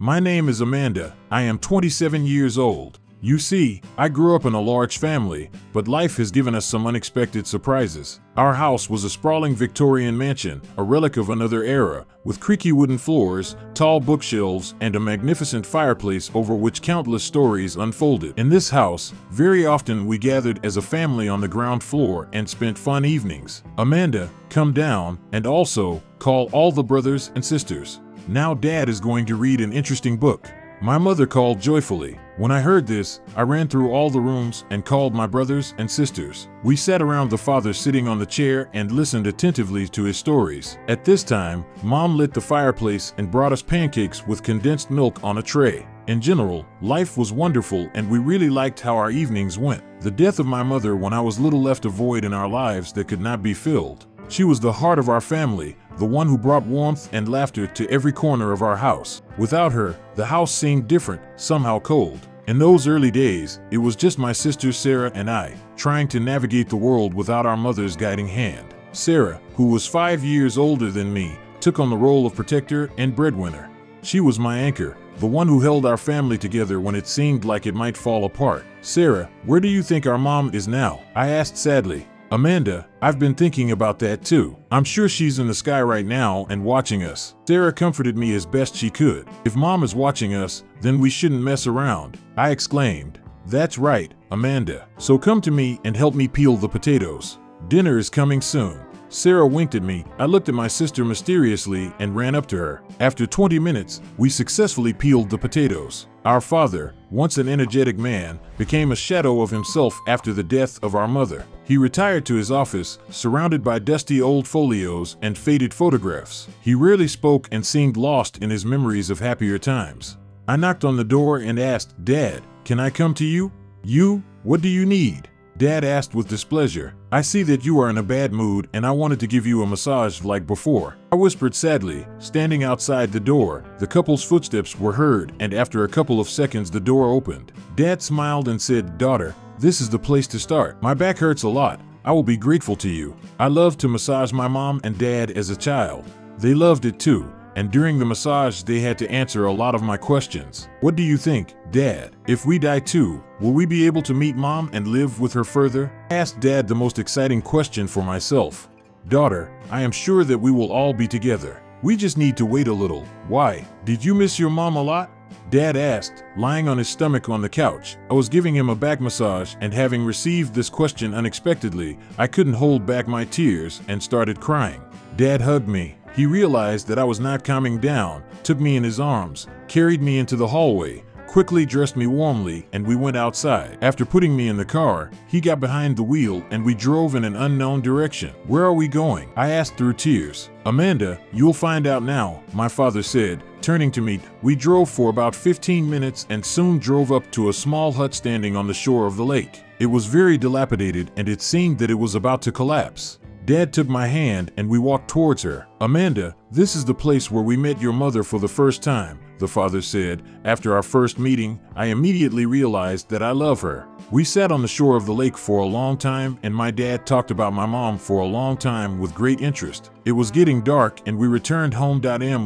My name is Amanda. I am 27 years old. You see, I grew up in a large family, but life has given us some unexpected surprises. Our house was a sprawling Victorian mansion, a relic of another era, with creaky wooden floors, tall bookshelves, and a magnificent fireplace over which countless stories unfolded. In this house, very often we gathered as a family on the ground floor and spent fun evenings. Amanda, come down, and also, call all the brothers and sisters. Now Dad is going to read an interesting book. My mother called joyfully. When I heard this, I ran through all the rooms and called my brothers and sisters. We sat around the father sitting on the chair and listened attentively to his stories. At this time, Mom lit the fireplace and brought us pancakes with condensed milk on a tray. In general, life was wonderful and we really liked how our evenings went. The death of my mother when I was little left a void in our lives that could not be filled. She was the heart of our family, the one who brought warmth and laughter to every corner of our house. Without her, the house seemed different, somehow cold. In those early days, it was just my sister Sarah and I, trying to navigate the world without our mother's guiding hand. Sarah, who was 5 years older than me, took on the role of protector and breadwinner. She was my anchor, the one who held our family together when it seemed like it might fall apart. Sarah, where do you think our mom is now? I asked sadly. Amanda, I've been thinking about that too. I'm sure she's in the sky right now and watching us. Sarah comforted me as best she could. If Mom is watching us, then we shouldn't mess around, I exclaimed. That's right, Amanda. So come to me and help me peel the potatoes. Dinner is coming soon. Sarah winked at me. I looked at my sister mysteriously and ran up to her. After 20 minutes, we successfully peeled the potatoes. Our father, once an energetic man, became a shadow of himself after the death of our mother. He retired to his office, surrounded by dusty old folios and faded photographs. He rarely spoke and seemed lost in his memories of happier times. I knocked on the door and asked, Dad, can I come to you? You? What do you need? Dad asked with displeasure. I see that you are in a bad mood and I wanted to give you a massage like before. I whispered sadly. Standing outside the door, the couple's footsteps were heard and after a couple of seconds the door opened. Dad smiled and said, Daughter, this is the place to start. My back hurts a lot. I will be grateful to you. I loved to massage my mom and dad as a child. They loved it too. And during the massage they had to answer a lot of my questions. What do you think, Dad? If we die too, will we be able to meet Mom and live with her further? I asked Dad the most exciting question for myself. Daughter, I am sure that we will all be together. We just need to wait a little. Why? Did you miss your mom a lot? Dad asked, lying on his stomach on the couch. I was giving him a back massage and having received this question unexpectedly, I couldn't hold back my tears and started crying. Dad hugged me. He realized that I was not calming down, took me in his arms, carried me into the hallway, quickly dressed me warmly, and we went outside. After putting me in the car, he got behind the wheel and we drove in an unknown direction. Where are we going? I asked through tears. Amanda, you'll find out now, my father said, turning to me. We drove for about 15 minutes and soon drove up to a small hut standing on the shore of the lake. It was very dilapidated and it seemed that it was about to collapse. Dad took my hand and we walked towards her. Amanda, this is the place where we met your mother for the first time, the father said. After our first meeting, I immediately realized that I love her. We sat on the shore of the lake for a long time and my dad talked about my mom for a long time with great interest. It was getting dark and we returned home.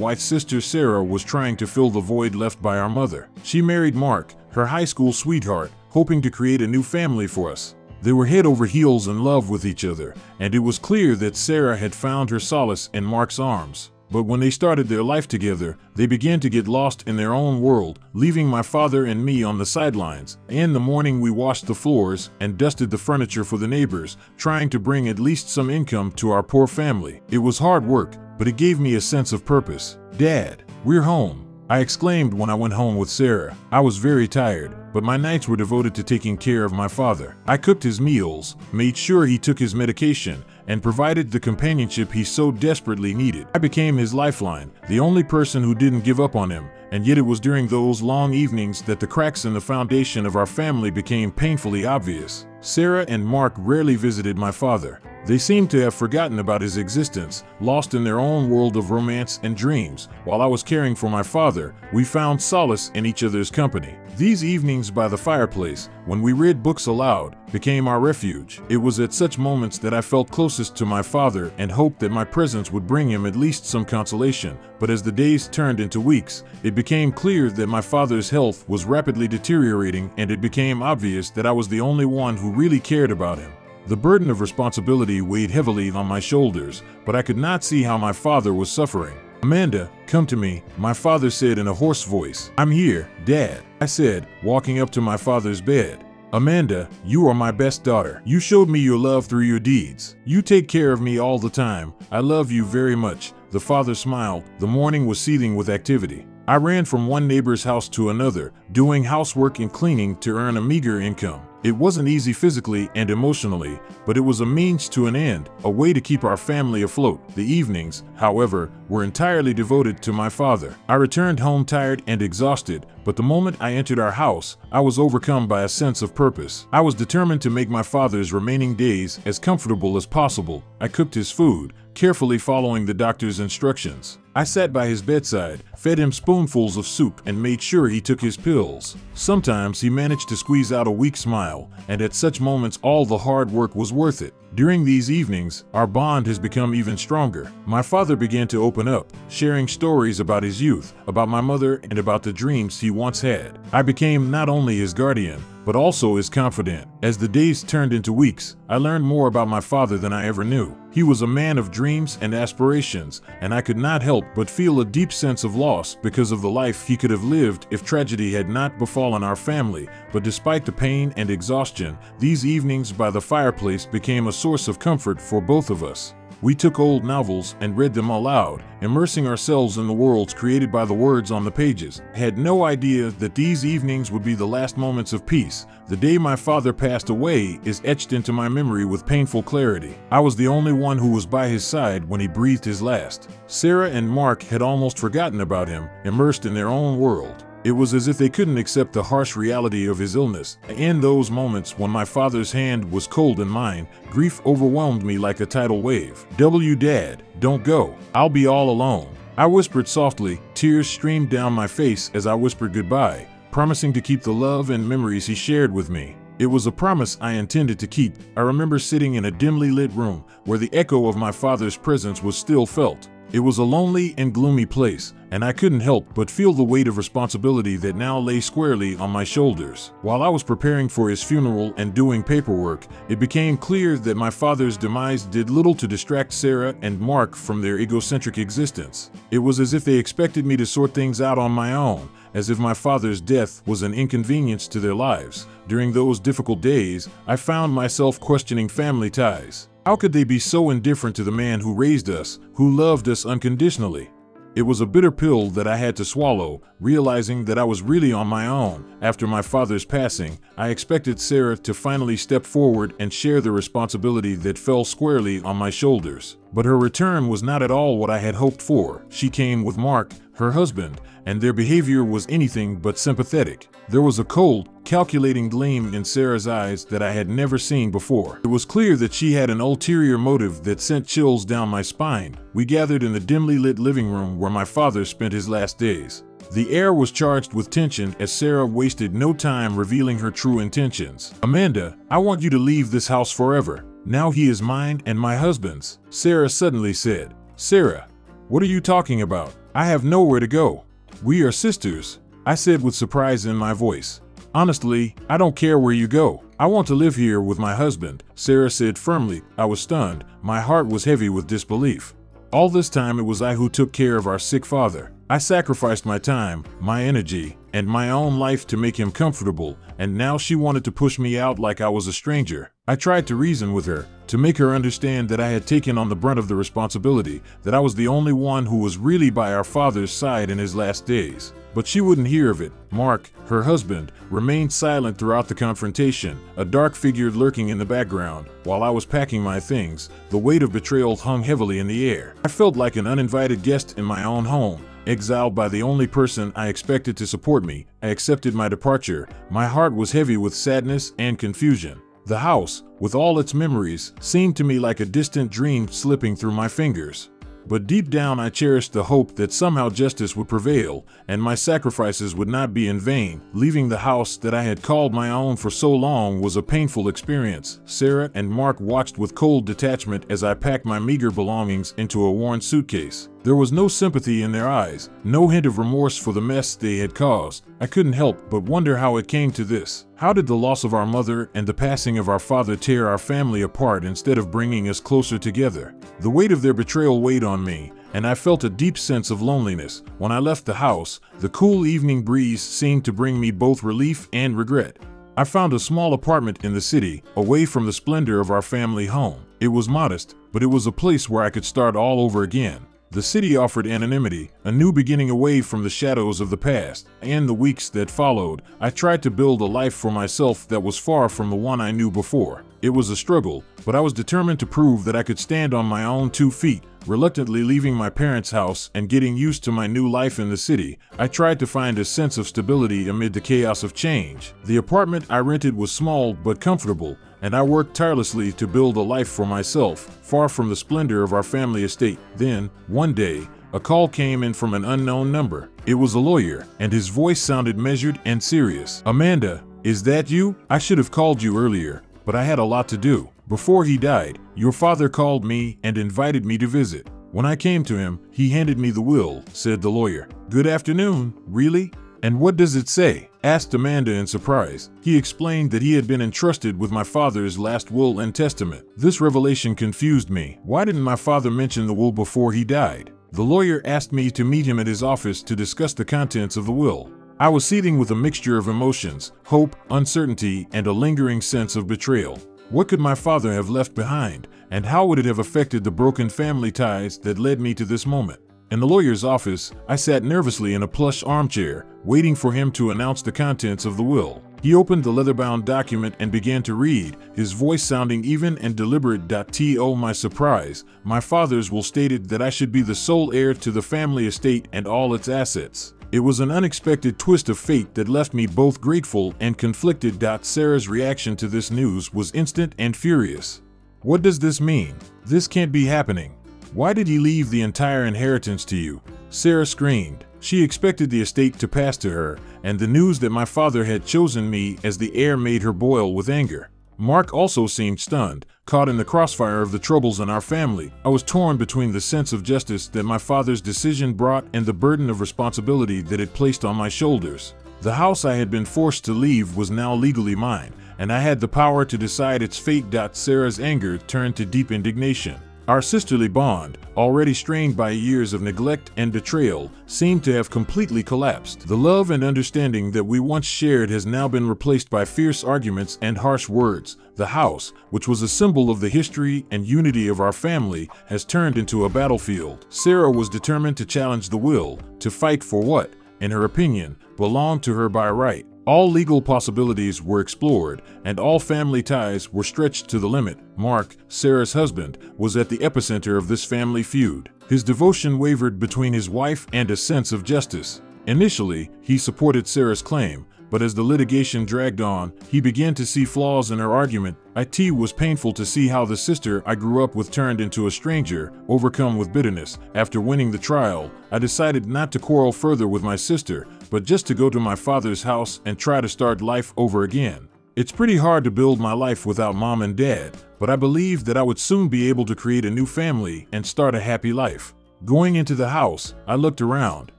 My sister Sarah was trying to fill the void left by our mother. She married Mark, her high school sweetheart, hoping to create a new family for us. They were head over heels in love with each other, and it was clear that Sarah had found her solace in Mark's arms. But when they started their life together, they began to get lost in their own world, leaving my father and me on the sidelines. In the morning we washed the floors and dusted the furniture for the neighbors, trying to bring at least some income to our poor family. It was hard work, but it gave me a sense of purpose. Dad, we're home, I exclaimed when I went home with Sarah. I was very tired, but my nights were devoted to taking care of my father. I cooked his meals, made sure he took his medication, and provided the companionship he so desperately needed. I became his lifeline, the only person who didn't give up on him, and yet it was during those long evenings that the cracks in the foundation of our family became painfully obvious. Sarah and Mark rarely visited my father. They seemed to have forgotten about his existence, lost in their own world of romance and dreams. While I was caring for my father, we found solace in each other's company. These evenings by the fireplace, when we read books aloud, became our refuge. It was at such moments that I felt closest to my father and hoped that my presence would bring him at least some consolation. But as the days turned into weeks, it became clear that my father's health was rapidly deteriorating, and it became obvious that I was the only one who really cared about him. The burden of responsibility weighed heavily on my shoulders, but I could not see how my father was suffering. "Amanda, come to me," my father said in a hoarse voice. "I'm here, Dad," I said, walking up to my father's bed. "Amanda, you are my best daughter. You showed me your love through your deeds. You take care of me all the time. I love you very much." The father smiled. The morning was seething with activity. I ran from one neighbor's house to another, doing housework and cleaning to earn a meager income. It wasn't easy physically and emotionally, but it was a means to an end, a way to keep our family afloat. The evenings, however, were entirely devoted to my father. I returned home tired and exhausted, but the moment I entered our house, I was overcome by a sense of purpose. I was determined to make my father's remaining days as comfortable as possible. I cooked his food, carefully following the doctor's instructions. I sat by his bedside, fed him spoonfuls of soup, and made sure he took his pills. Sometimes he managed to squeeze out a weak smile, and at such moments all the hard work was worth it. During these evenings, our bond has become even stronger. My father began to open up, sharing stories about his youth, about my mother, and about the dreams he once had. I became not only his guardian, but also his confidant. As the days turned into weeks, I learned more about my father than I ever knew. He was a man of dreams and aspirations, and I could not help but feel a deep sense of loss because of the life he could have lived if tragedy had not befallen our family. But despite the pain and exhaustion, these evenings by the fireplace became a source of comfort for both of us. We took old novels and read them aloud, immersing ourselves in the worlds created by the words on the pages. I had no idea that these evenings would be the last moments of peace. The day my father passed away is etched into my memory with painful clarity. I was the only one who was by his side when he breathed his last. Sarah and Mark had almost forgotten about him, immersed in their own world. It was as if they couldn't accept the harsh reality of his illness. In those moments when my father's hand was cold in mine, grief overwhelmed me like a tidal wave. "Dad, don't go. I'll be all alone," I whispered softly. Tears streamed down my face as I whispered goodbye, promising to keep the love and memories he shared with me. It was a promise I intended to keep. I remember sitting in a dimly lit room where the echo of my father's presence was still felt. It was a lonely and gloomy place, and I couldn't help but feel the weight of responsibility that now lay squarely on my shoulders. While I was preparing for his funeral and doing paperwork, it became clear that my father's demise did little to distract Sarah and Mark from their egocentric existence. It was as if they expected me to sort things out on my own, as if my father's death was an inconvenience to their lives. During those difficult days, I found myself questioning family ties. How could they be so indifferent to the man who raised us, who loved us unconditionally? It was a bitter pill that I had to swallow, realizing that I was really on my own. After my father's passing, I expected Sarah to finally step forward and share the responsibility that fell squarely on my shoulders. But her return was not at all what I had hoped for. She came with Mark, her husband, and their behavior was anything but sympathetic. There was a cold, calculating gleam in Sarah's eyes that I had never seen before. It was clear that she had an ulterior motive that sent chills down my spine. We gathered in the dimly lit living room where my father spent his last days. The air was charged with tension as Sarah wasted no time revealing her true intentions. "Amanda, I want you to leave this house forever. Now he is mine and my husband's," Sarah suddenly said. "Sarah, what are you talking about? I have nowhere to go. We are sisters," I said with surprise in my voice. "Honestly, I don't care where you go. I want to live here with my husband," Sarah said firmly. I was stunned. My heart was heavy with disbelief. All this time it was I who took care of our sick father. I sacrificed my time, my energy, and my own life to make him comfortable, and now she wanted to push me out like I was a stranger. I tried to reason with her, to make her understand that I had taken on the brunt of the responsibility, that I was the only one who was really by our father's side in his last days. But she wouldn't hear of it. Mark, her husband, remained silent throughout the confrontation, a dark figure lurking in the background. While I was packing my things, the weight of betrayal hung heavily in the air. I felt like an uninvited guest in my own home, exiled by the only person I expected to support me. I accepted my departure. My heart was heavy with sadness and confusion. The house, with all its memories, seemed to me like a distant dream slipping through my fingers. But deep down I cherished the hope that somehow justice would prevail, and my sacrifices would not be in vain. Leaving the house that I had called my own for so long was a painful experience. Sarah and Mark watched with cold detachment as I packed my meager belongings into a worn suitcase. There was no sympathy in their eyes, no hint of remorse for the mess they had caused. I couldn't help but wonder how it came to this. How did the loss of our mother and the passing of our father tear our family apart instead of bringing us closer together? The weight of their betrayal weighed on me, and I felt a deep sense of loneliness. When I left the house, the cool evening breeze seemed to bring me both relief and regret. I found a small apartment in the city, away from the splendor of our family home. It was modest, but it was a place where I could start all over again. The city offered anonymity, a new beginning away from the shadows of the past. In the weeks that followed, I tried to build a life for myself that was far from the one I knew before. It was a struggle, but I was determined to prove that I could stand on my own 2 feet. Reluctantly leaving my parents' house and getting used to my new life in the city, I tried to find a sense of stability amid the chaos of change. The apartment I rented was small but comfortable, and I worked tirelessly to build a life for myself, far from the splendor of our family estate. Then, one day, a call came in from an unknown number. It was a lawyer, and his voice sounded measured and serious. "Amanda, is that you? I should have called you earlier, but I had a lot to do. Before he died, your father called me and invited me to visit. When I came to him, he handed me the will," said the lawyer. "Good afternoon, really? And what does it say?" asked Amanda in surprise. He explained that he had been entrusted with my father's last will and testament. This revelation confused me. Why didn't my father mention the will before he died? The lawyer asked me to meet him at his office to discuss the contents of the will. I was seething with a mixture of emotions, hope, uncertainty, and a lingering sense of betrayal. What could my father have left behind, and how would it have affected the broken family ties that led me to this moment? In the lawyer's office, I sat nervously in a plush armchair, waiting for him to announce the contents of the will. He opened the leather-bound document and began to read, his voice sounding even and deliberate. To my surprise, my father's will stated that I should be the sole heir to the family estate and all its assets. It was an unexpected twist of fate that left me both grateful and conflicted. Sarah's reaction to this news was instant and furious. "What does this mean? This can't be happening. Why did he leave the entire inheritance to you?" Sarah screamed. She expected the estate to pass to her, and the news that my father had chosen me as the heir made her boil with anger. Mark also seemed stunned, caught in the crossfire of the troubles in our family. I was torn between the sense of justice that my father's decision brought and the burden of responsibility that it placed on my shoulders. The house I had been forced to leave was now legally mine, and I had the power to decide its fate. Sarah's anger turned to deep indignation. Our sisterly bond, already strained by years of neglect and betrayal, seemed to have completely collapsed. The love and understanding that we once shared has now been replaced by fierce arguments and harsh words. The house, which was a symbol of the history and unity of our family, has turned into a battlefield. Sarah was determined to challenge the will, to fight for what, in her opinion, belonged to her by right. All legal possibilities were explored, and all family ties were stretched to the limit. Mark, Sarah's husband, was at the epicenter of this family feud. His devotion wavered between his wife and a sense of justice. Initially, he supported Sarah's claim, but as the litigation dragged on, he began to see flaws in her argument. It was painful to see how the sister I grew up with turned into a stranger, overcome with bitterness. After winning the trial, I decided not to quarrel further with my sister, but just to go to my father's house and try to start life over again. It's pretty hard to build my life without mom and dad, but I believed that I would soon be able to create a new family and start a happy life. Going into the house, I looked around.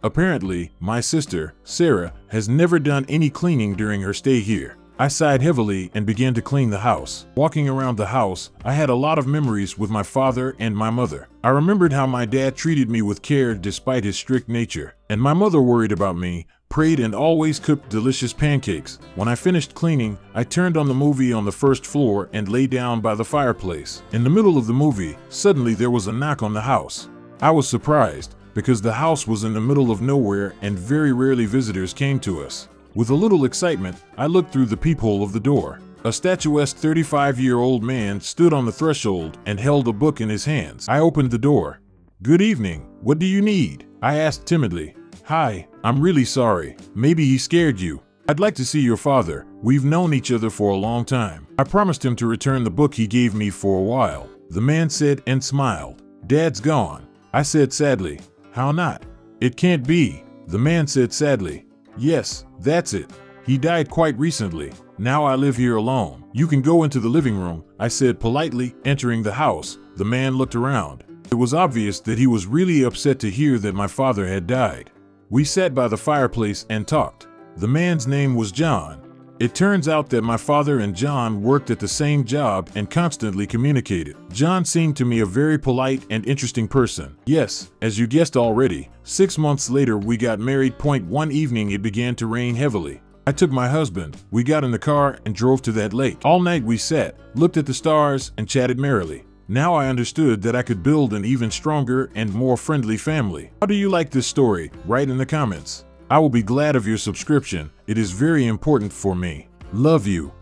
Apparently, my sister, Sarah, has never done any cleaning during her stay here. I sighed heavily and began to clean the house. Walking around the house, I had a lot of memories with my father and my mother. I remembered how my dad treated me with care despite his strict nature, and my mother worried about me, prayed, and always cooked delicious pancakes. When I finished cleaning, I turned on the movie on the first floor and lay down by the fireplace. In the middle of the movie, suddenly there was a knock on the house. I was surprised, because the house was in the middle of nowhere and very rarely visitors came to us. With a little excitement, I looked through the peephole of the door. A statuesque 35-year-old man stood on the threshold and held a book in his hands. I opened the door. "Good evening. What do you need?" I asked timidly. "Hi, I'm really sorry. Maybe he scared you." I'd like to see your father. We've known each other for a long time. I promised him to return the book he gave me for a while. The man said and smiled. Dad's gone. I said sadly. How not? It can't be. The man said sadly. Yes, that's it. He died quite recently. Now I live here alone. You can go into the living room, I said politely, entering the house. The man looked around. It was obvious that he was really upset to hear that my father had died. We sat by the fireplace and talked. The man's name was John. It turns out that my father and John worked at the same job and constantly communicated. John seemed to me a very polite and interesting person. Yes, as you guessed already, 6 months later we got married. One evening it began to rain heavily. I took my husband, we got in the car and drove to that lake. All night we sat, looked at the stars, and chatted merrily. Now I understood that I could build an even stronger and more friendly family. How do you like this story? Write in the comments. I will be glad of your subscription. It is very important for me. Love you.